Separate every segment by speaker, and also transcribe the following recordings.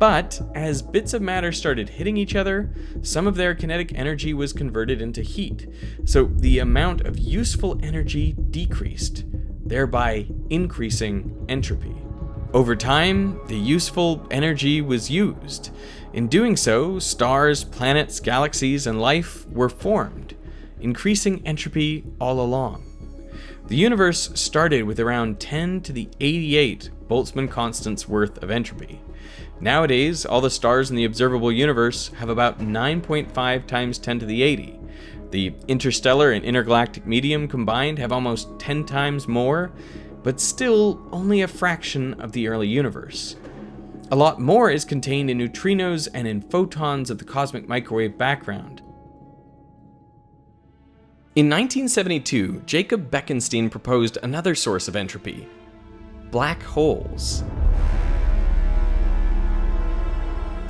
Speaker 1: But as bits of matter started hitting each other, some of their kinetic energy was converted into heat, so the amount of useful energy decreased, thereby increasing entropy. Over time, the useful energy was used. In doing so, stars, planets, galaxies, and life were formed, increasing entropy all along. The universe started with around 10 to the 88 Boltzmann constants worth of entropy. Nowadays, all the stars in the observable universe have about 9.5 times 10 to the 80. The interstellar and intergalactic medium combined have almost 10 times more, but still only a fraction of the early universe. A lot more is contained in neutrinos and in photons of the cosmic microwave background. In 1972, Jacob Bekenstein proposed another source of entropy: black holes.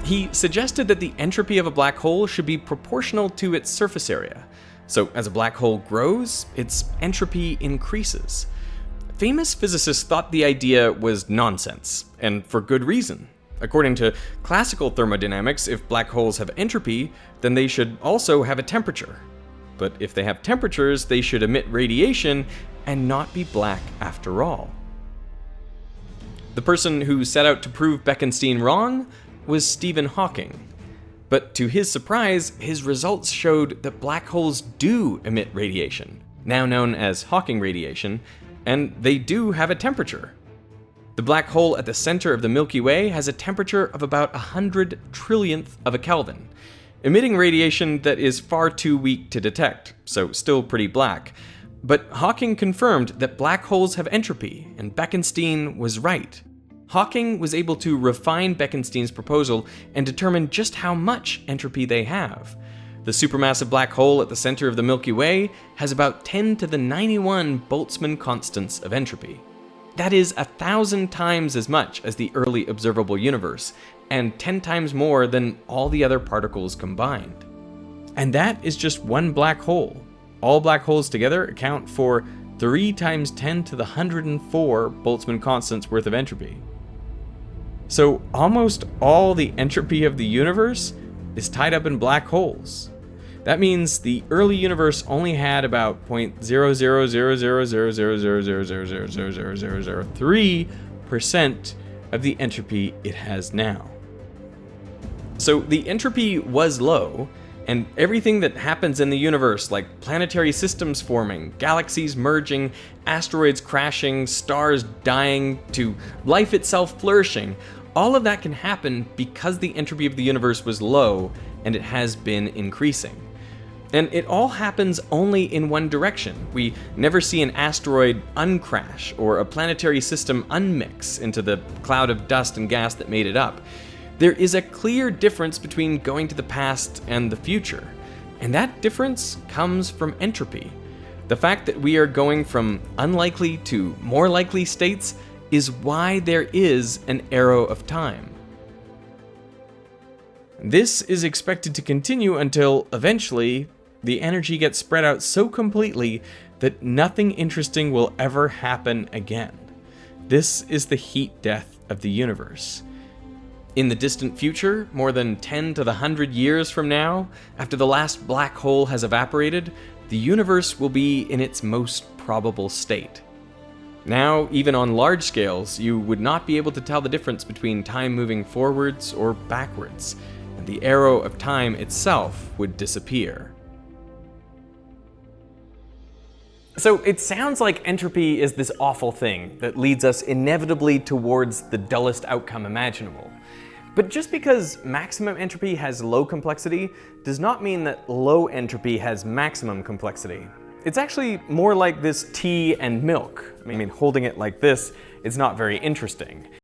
Speaker 1: He suggested that the entropy of a black hole should be proportional to its surface area. So as a black hole grows, its entropy increases. Famous physicists thought the idea was nonsense, and for good reason. According to classical thermodynamics, if black holes have entropy, then they should also have a temperature. But if they have temperatures, they should emit radiation and not be black after all. The person who set out to prove Bekenstein wrong was Stephen Hawking. But to his surprise, his results showed that black holes do emit radiation, now known as Hawking radiation, and they do have a temperature. The black hole at the center of the Milky Way has a temperature of about 100 trillionth of a Kelvin, emitting radiation that is far too weak to detect, so still pretty black. But Hawking confirmed that black holes have entropy, and Bekenstein was right. Hawking was able to refine Bekenstein's proposal and determine just how much entropy they have. The supermassive black hole at the center of the Milky Way has about 10 to the 91 Boltzmann constants of entropy. That is 1,000 times as much as the early observable universe, and 10 times more than all the other particles combined. And that is just one black hole. All black holes together account for 3 times 10 to the 104 Boltzmann constants worth of entropy. So almost all the entropy of the universe is tied up in black holes. That means the early universe only had about 0.000000000003% of the entropy it has now. So the entropy was low, and everything that happens in the universe, like planetary systems forming, galaxies merging, asteroids crashing, stars dying, to life itself flourishing, all of that can happen because the entropy of the universe was low and it has been increasing. And it all happens only in one direction. We never see an asteroid uncrash or a planetary system unmix into the cloud of dust and gas that made it up. There is a clear difference between going to the past and the future, and that difference comes from entropy. The fact that we are going from unlikely to more likely states is why there is an arrow of time. This is expected to continue until, eventually, the energy gets spread out so completely that nothing interesting will ever happen again. This is the heat death of the universe. In the distant future, more than 10 to the 100 years from now, after the last black hole has evaporated, the universe will be in its most probable state. Now, even on large scales, you would not be able to tell the difference between time moving forwards or backwards, and the arrow of time itself would disappear. So it sounds like entropy is this awful thing that leads us inevitably towards the dullest outcome imaginable. But just because maximum entropy has low complexity does not mean that low entropy has maximum complexity. It's actually more like this tea and milk. I mean, holding it like this is not very interesting.